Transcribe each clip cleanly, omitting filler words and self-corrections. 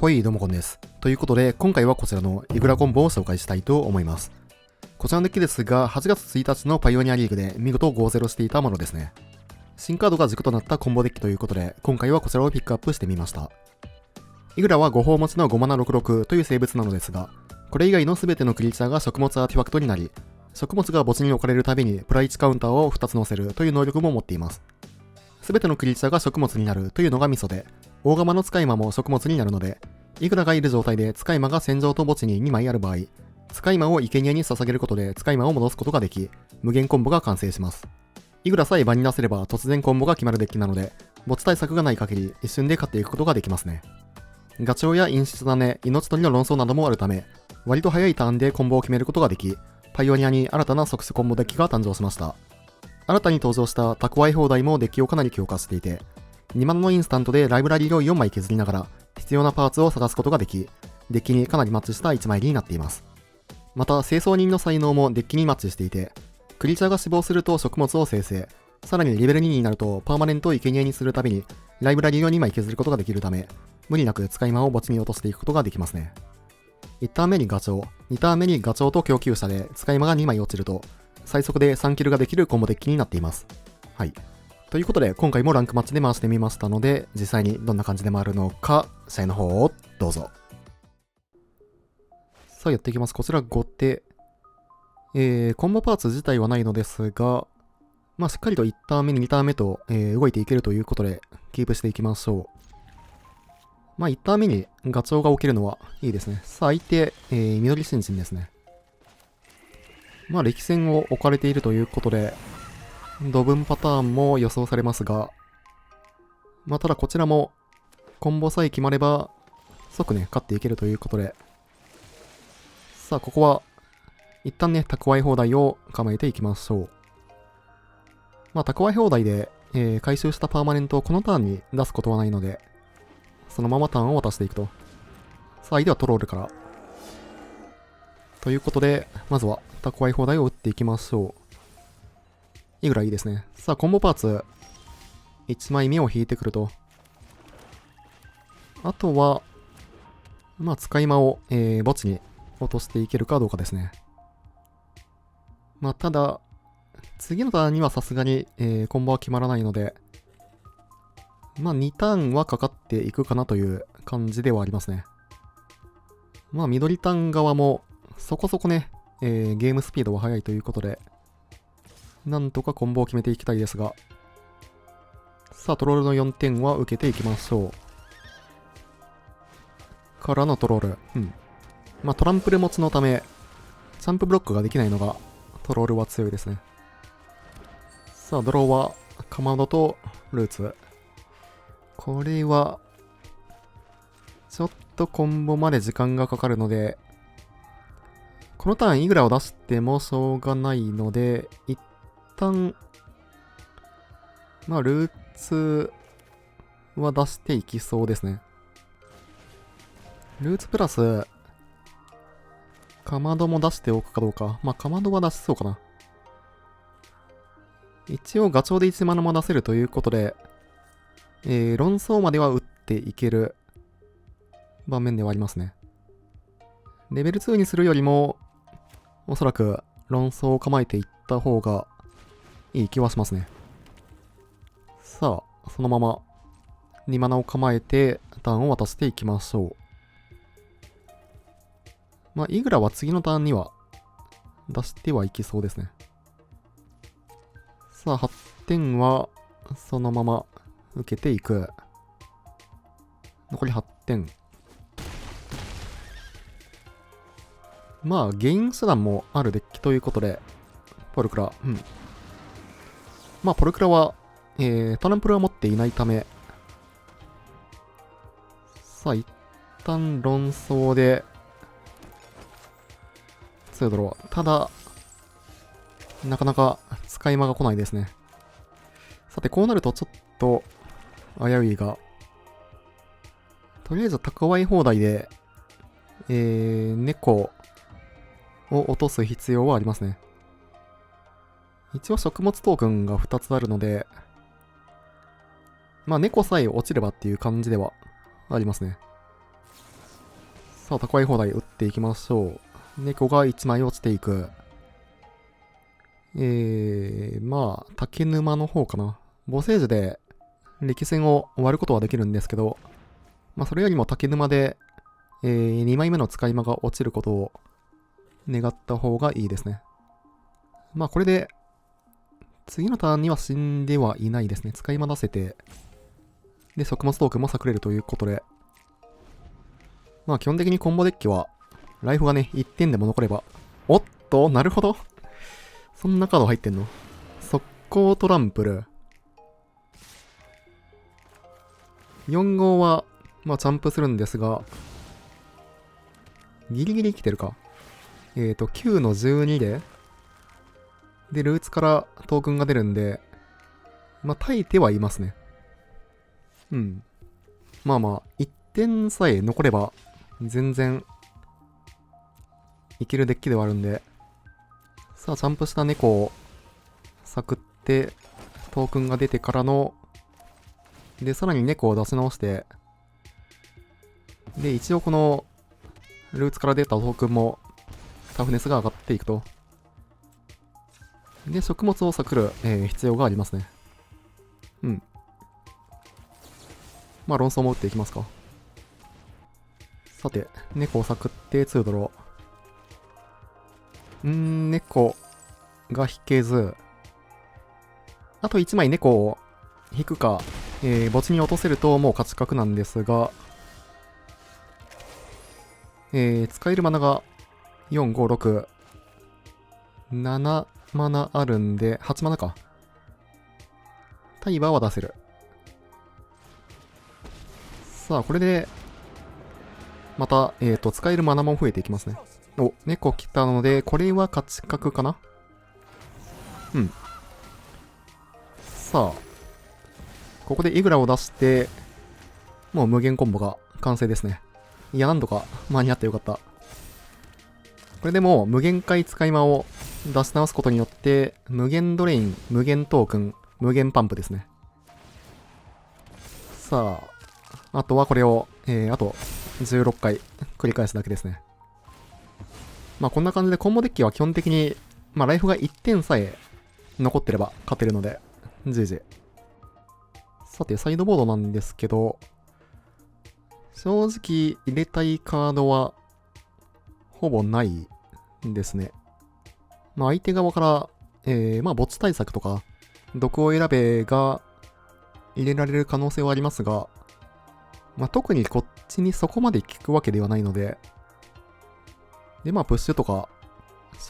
ぽいどもこんです。ということで、今回はこちらのイグラコンボを紹介したいと思います。こちらのデッキですが、8月1日のパイオニアリーグで見事 5-0 していたものですね。新カードが軸となったコンボデッキということで、今回はこちらをピックアップしてみました。イグラは5宝持ちの5マナ66という生物なのですが、これ以外の全てのクリーチャーが食物アーティファクトになり、食物が墓地に置かれるたびにプラ1カウンターを2つ乗せるという能力も持っています。全てのクリーチャーが食物になるというのがミソで、大釜の使い魔も食物になるので、イグラがいる状態で使い魔が戦場と墓地に2枚ある場合、使い魔を生贄に捧げることで使い魔を戻すことができ、無限コンボが完成します。イグラさえ場に出せれば突然コンボが決まるデッキなので、墓地対策がない限り一瞬で勝っていくことができますね。ガチョウや陰湿種、命取りの論争などもあるため、割と早いターンでコンボを決めることができ、パイオニアに新たな即死コンボデッキが誕生しました。新たに登場した蓄え放題もデッキをかなり強化していて、2マナのインスタントでライブラリーを4枚削りながら必要なパーツを探すことができ、デッキにかなりマッチした1枚になっています。また、清掃人の才能もデッキにマッチしていて、クリーチャーが死亡すると食物を生成、さらにレベル2になるとパーマネントを生贄にするたびにライブラリーを2枚削ることができるため、無理なく使い魔を墓地に落としていくことができますね。1ターン目にガチョウ、2ターン目にガチョウと供給者で使い魔が2枚落ちると、最速で3キルができるコンボデッキになっています。はい。ということで、今回もランクマッチで回してみましたので、実際にどんな感じで回るのか、試合の方をどうぞ。さあ、やっていきます。こちら後手。コンボパーツ自体はないのですが、しっかりと1ターン目に2ターン目と、動いていけるということで、キープしていきましょう。1ターン目にガチョウが起きるのはいいですね。さあ、相手、緑新人ですね。歴戦を置かれているということで、土分パターンも予想されますが、ただこちらも、コンボさえ決まれば、即ね、勝っていけるということで、さあ、ここは、一旦ね、蓄え放題を構えていきましょう。蓄え放題で、回収したパーマネントをこのターンに出すことはないので、そのままターンを渡していくと。さあ、相手はトロールから。ということで、まずは蓄え放題を打っていきましょう。いいぐらいいいですね。さあ、コンボパーツ、1枚目を引いてくると。あとは、使い魔を、墓地に落としていけるかどうかですね。ただ、次のターンにはさすがに、コンボは決まらないので、2ターンはかかっていくかなという感じではありますね。緑ターン側も、そこそこね、ゲームスピードは速いということで、なんとかコンボを決めていきたいですが、さあ、トロールの4点は受けていきましょう。からのトロール。トランプル持ちのため、ジャンプブロックができないのが、トロールは強いですね。さあ、ドローは、かまどとルーツ。これは、ちょっとコンボまで時間がかかるので、このターンイグラを出してもしょうがないので、一旦、ルーツは出していきそうですね。ルーツプラス、かまども出しておくかどうか。かまどは出しそうかな。一応ガチョウで1マナも出せるということで、論争までは打っていける場面ではありますね。レベル2にするよりも、おそらく論争を構えていった方がいい気はしますね。さあ、そのまま2マナを構えてターンを渡していきましょう。イグラは次のターンには出してはいきそうですね。さあ、8点はそのまま受けていく。残り8点。ゲイン手段もあるデッキということで、ポルクラ。ポルクラは、トランプルは持っていないため、さあ、一旦論争で、2ドロー。ただ、なかなか使い魔が来ないですね。さて、こうなるとちょっと危ういが、とりあえず蓄え放題で、猫を落とす必要はありますね。一応食物トークンが2つあるので、猫さえ落ちればっていう感じではありますね。さあ、蓄え放題打っていきましょう。猫が1枚落ちていく。まあ、竹沼の方かな。母星樹で力戦を割ることはできるんですけど、まあ、それよりも竹沼で、2枚目の使い魔が落ちることを願った方がいいですね。まあ、これで、次のターンには死んではいないですね。使い魔出せて、で、食物トークンも炸れるということで、まあ、基本的にコンボデッキは、ライフがね、1点でも残れば、おっと、なるほど。そんなカード入ってんの？速攻トランプル。4号は、まあ、ジャンプするんですが、ギリギリ生きてるか。9の12で、ルーツからトークンが出るんで、まあ、耐えてはいますね。うん。まあまあ、1点さえ残れば、全然、いけるデッキではあるんで、さあ、ジャンプした猫を、サクって、トークンが出てからの、で、さらに猫を出し直して、で、一応この、ルーツから出たトークンも、タフネスが上がっていくと。で、食物を作る、必要がありますね。うん。まあ、論争も打っていきますか。さて、猫を作って2ドロー。猫が引けず、あと1枚猫を引くか、墓地に落とせるともう勝ち確なんですが、使えるマナが4、5、6、7マナあるんで、8マナか。タイバーは出せる。さあ、これで、また、使えるマナも増えていきますね。お、猫来たので、これは勝ち確かな？うん。さあ、ここでイグラを出して、もう無限コンボが完成ですね。いや、なんとか間に合ってよかった。これでもう無限回使い魔を出し直すことによって、無限ドレイン、無限トークン、無限パンプですね。さあ、あとはこれを、あと16回繰り返すだけですね。まあこんな感じでコンボデッキは基本的に、まあライフが1点さえ残ってれば勝てるので、GG。さて、サイドボードなんですけど、正直入れたいカードはほぼないんですね。まあ相手側から、まあ墓地対策とか、毒を選べが入れられる可能性はありますが、まあ特にこっちにそこまで効くわけではないので、でまあプッシュとか、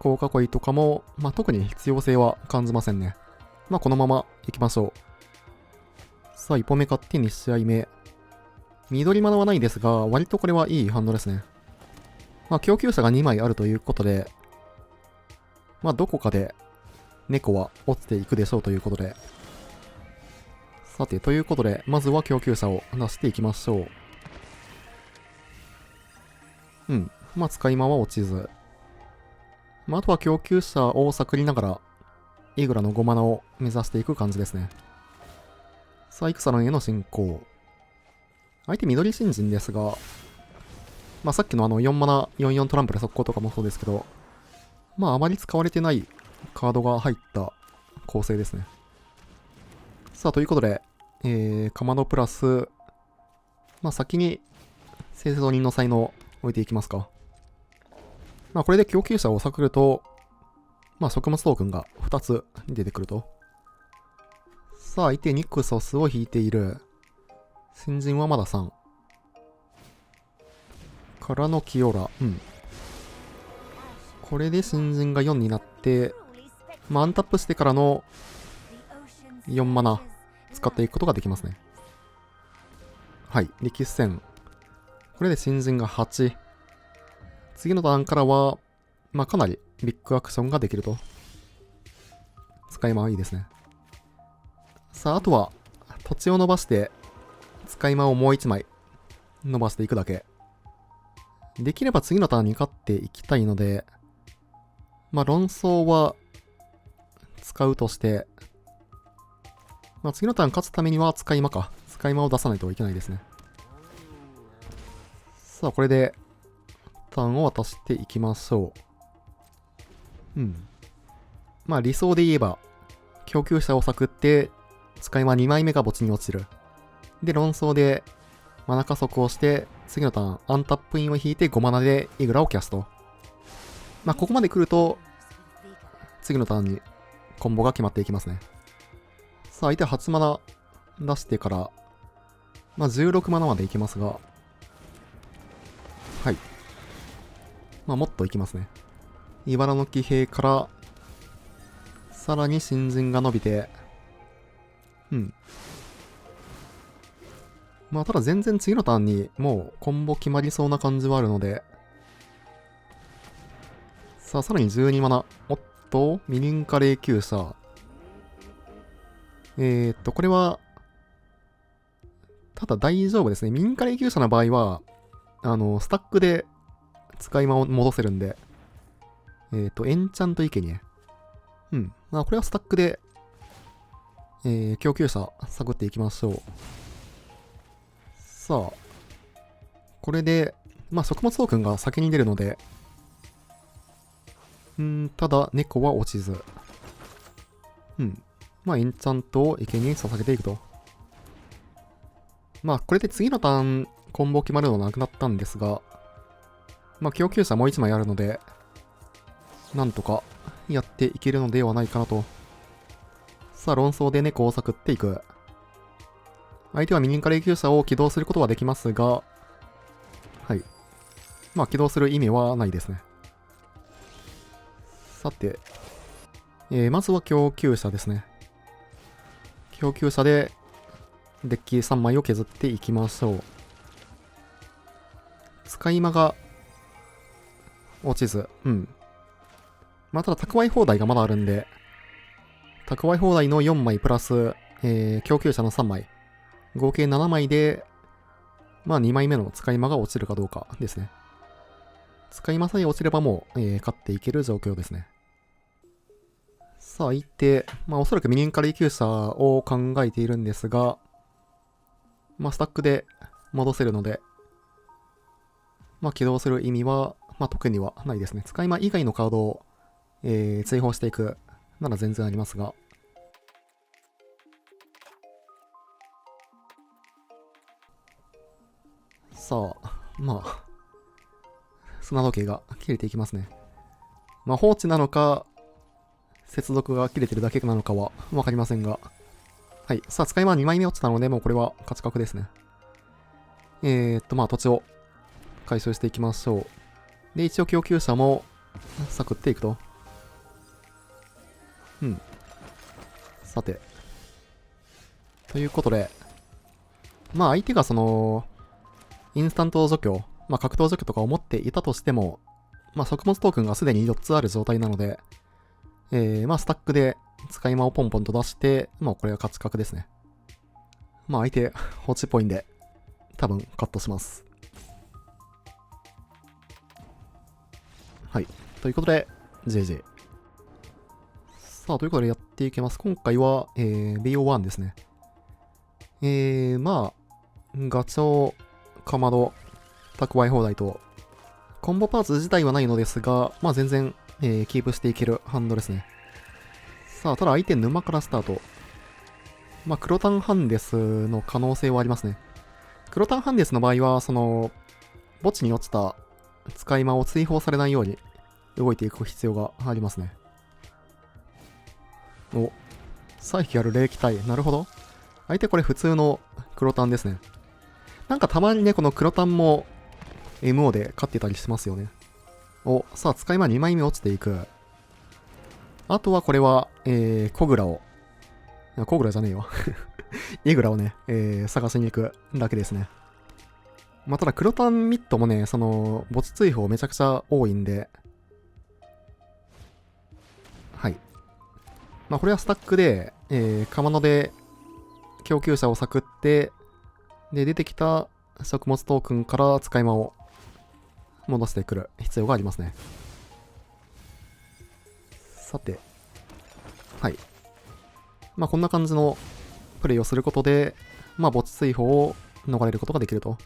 思考囲いとかも、まあ特に必要性は感じませんね。まあこのまま行きましょう。さあ、一歩目勝って2試合目。緑マナはないですが、割とこれはいい反応ですね。まあ、供給者が2枚あるということで、まあ、どこかで猫は落ちていくでしょうということで。さて、ということで、まずは供給者を出していきましょう。うん。まあ、使い魔は落ちず。まあ、あとは供給者を探りながら、イグラの5マナを目指していく感じですね。さあ、イクサランへの進行。相手緑新人ですが、まあさっきの4マナ44トランプで速攻とかもそうですけど、まああまり使われてないカードが入った構成ですね。さあ、ということで、かまどプラス、まあ先に生成人の才能を置いていきますか。まあこれで供給者を探ると、まあ食物トークンが2つ出てくると。さあ、相手ニクソスを引いている。新人はまだ3。からのキオラ。うん。これで新人が4になって、まあ、アンタップしてからの4マナ使っていくことができますね。はい。力戦。これで新人が8。次のターンからは、まあ、かなりビッグアクションができると。使い魔はいいですね。さあ、あとは、土地を伸ばして、使い魔をもう1枚伸ばしていくだけ。できれば次のターンに勝っていきたいので、まあ論争は使うとして、まあ次のターン勝つためには使い魔か。使い魔を出さないといけないですね。さあこれで、タンを渡していきましょう。まあ理想で言えば、供給者をサクって、使い魔2枚目が墓地に落ちる。で、論争で、マナ加速をして、次のターン、アンタップインを引いて5マナでイグラをキャスト。まあここまで来ると、次のターンにコンボが決まっていきますね。さあ、相手は8マナ出してから、まあ16マナまでいきますが、はい。まあもっといきますね。茨の騎兵から、さらに新人が伸びて、まあただ全然次のターンにもうコンボ決まりそうな感じはあるので、さあさらに12マナ。おっと、ミニンカ霊柩車。これは、ただ大丈夫ですね。ミニンカ霊柩車の場合は、スタックで使い魔を戻せるんで、エンチャント池にね。まあこれはスタックで、供給者探っていきましょう。さあ、これで、まあ食物トークンが先に出るので、ただ猫は落ちず。まあエンチャントを池に捧げていくと。まあこれで次のターンコンボ決まるのなくなったんですが、まあ供給者もう1枚あるので、なんとかやっていけるのではないかなと。さあ論争で猫を探っていく。相手はミニンカ霊柩車を起動することはできますが、はい。まあ起動する意味はないですね。さて、まずは供給車ですね。供給車でデッキ3枚を削っていきましょう。使い魔が落ちず。まあただ蓄え放題がまだあるんで、蓄え放題の4枚プラス、供給車の3枚。合計7枚で、まあ2枚目の使い魔が落ちるかどうかですね。使い魔さえ落ちればもう、勝っていける状況ですね。さあ、相手、まあおそらくミニンカ霊柩車を考えているんですが、まあスタックで戻せるので、まあ起動する意味は、まあ特にはないですね。使い魔以外のカードを、追放していくなら全然ありますが、さあ、まあ、砂時計が切れていきますね。まあ放置なのか、接続が切れてるだけなのかはわかりませんが。はい。さあ、使い魔2枚目落ちたので、もうこれは勝ち確ですね。まあ土地を回収していきましょう。で、一応供給者もサクっていくと。さて。ということで、まあ相手がその、インスタント除去、まあ格闘除去とかを持っていたとしても、まあ食物トークンがすでに4つある状態なので、まあスタックで使い魔をポンポンと出して、まあこれが勝ち確ですね。まあ相手、放置っぽいんで、多分カットします。はい。ということで、JJ。さあ、ということでやっていきます。今回は、BO1 ですね。まあ、ガチョウ、かまど、蓄え放題と、コンボパーツ自体はないのですが、まあ全然、キープしていけるハンドですね。さあ、ただ相手沼からスタート。まあ、クロタンハンデスの可能性はありますね。クロタンハンデスの場合は、その、墓地に落ちた使い魔を追放されないように動いていく必要がありますね。お、再起ある霊気体。なるほど。相手これ普通のクロタンですね。なんかたまにね、このクロタンも MO で勝ってたりしますよね。お、さあ、使い魔2枚目落ちていく。あとはこれは、コグラを、コグラじゃねえよ。イグラをね、探しに行くだけですね。まあ、ただ、クロタンミットもね、その、墓地追放めちゃくちゃ多いんで、はい。まあ、これはスタックで、カマノで供給者をサクって、で、出てきた食物トークンから使い魔を戻してくる必要がありますね。さて。はい。まあ、こんな感じのプレイをすることで、まあ、墓地追放を逃れることができると。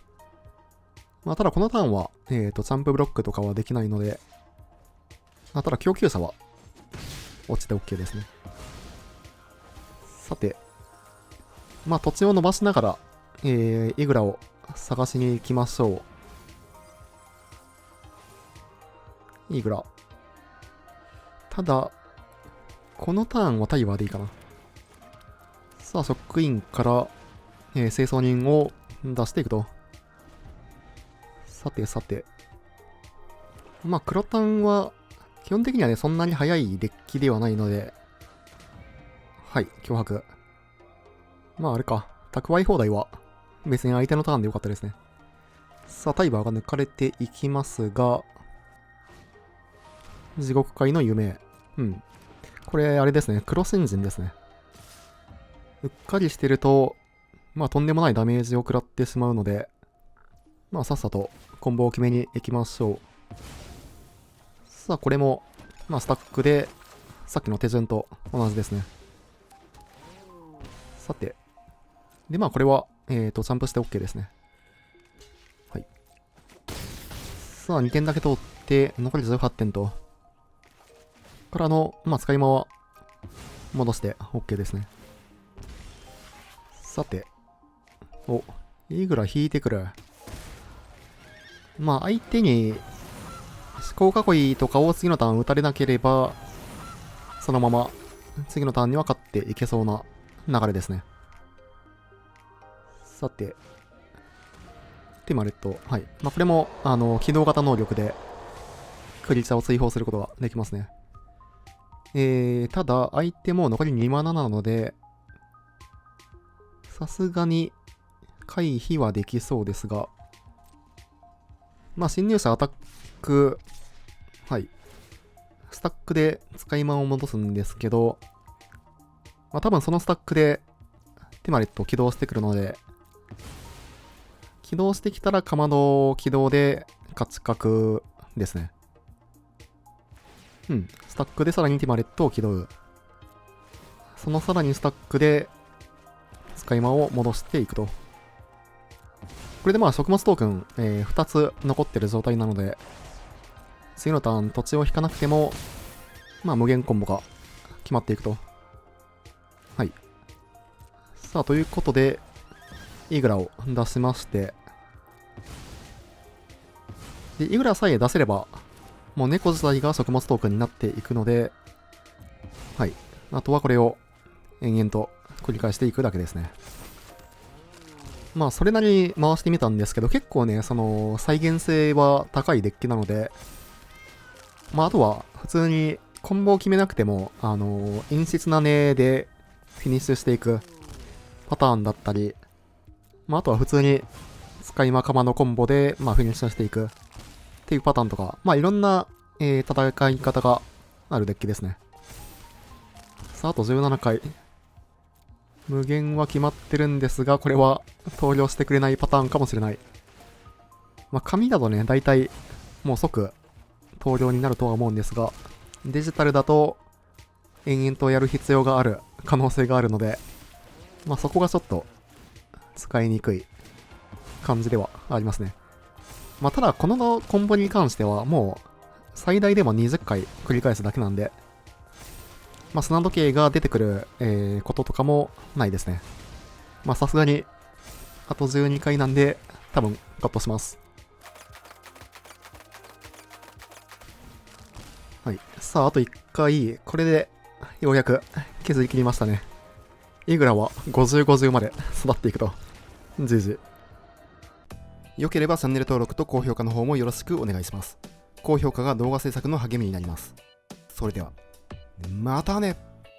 まあ、ただこのターンは、ジャンプブロックとかはできないので、ただ供給車は落ちて OK ですね。さて、まあ土地を伸ばしながら、イグラを探しに行きましょう。イグラ。ただ、このターンはタイワーでいいかな。さあ、職員から、清掃人を出していくと。さてさて。まあ、黒タンは、基本的にはね、そんなに速いデッキではないので、はい、脅迫。まあ、あれか。蓄え放題は、別に相手のターンでよかったですね。さあ、タイバーが抜かれていきますが、地獄界の夢。うん。これ、あれですね。クロスエンジンですね。うっかりしてると、まあ、とんでもないダメージを食らってしまうので、まあ、さっさとコンボを決めに行きましょう。さあ、これも、まあ、スタックで、さっきの手順と同じですね。さて。で、まあ、これは、ジャンプして OK ですね。はい。さあ、2点だけ通って、残り18点と。からの、まあ、使い魔は、戻して OK ですね。さて。お、イグラ引いてくる。まあ、相手に、思考囲いとかを次のターン打たれなければ、そのまま、次のターンには勝っていけそうな流れですね。さて。ティマレット。はい。まあ、これも、起動型能力で、クリーチャーを追放することができますね。ただ、相手も残り2マナなので、さすがに、回避はできそうですが、まあ、侵入者アタック、はい。スタックで使い魔を戻すんですけど、まあ、多分そのスタックで、ティマレットを起動してくるので、起動してきたらかまど起動で勝ち角ですね。うん。スタックでさらにティマレットを起動。そのさらにスタックで使い魔を戻していくと。これでまあ食物トークン、2つ残ってる状態なので、次のターン土地を引かなくても、まあ無限コンボが決まっていくと。はい。さあ、ということで、イグラを出しまして、で、イグラさえ出せれば、もう猫自体が食物トークンになっていくので、はい。あとはこれを延々と繰り返していくだけですね。まあ、それなりに回してみたんですけど、結構ね、その、再現性は高いデッキなので、まあ、あとは、普通にコンボを決めなくても、陰湿な値でフィニッシュしていくパターンだったり、まあ、あとは普通に使い魔カマのコンボで、まあ、フィニッシュしていくっていうパターンとか、まあ、いろんな、戦い方があるデッキですね。さあ、あと17回。無限は決まってるんですが、これは投了してくれないパターンかもしれない。まあ、紙だとね、だいたいもう即投了になるとは思うんですが、デジタルだと延々とやる必要がある可能性があるので、まあ、そこがちょっと使いにくい感じではありますね。まあ、ただこのコンボに関してはもう最大でも20回繰り返すだけなんで、まあ、砂時計が出てくる、こととかもないですね。まあ、さすがにあと12回なんで多分カットします。はい。さあ、あと1回、これでようやく削り切りましたね。イグラは50、50まで育っていくと。じじ。良ければチャンネル登録と高評価の方もよろしくお願いします。高評価が動画制作の励みになります。それでは、またね。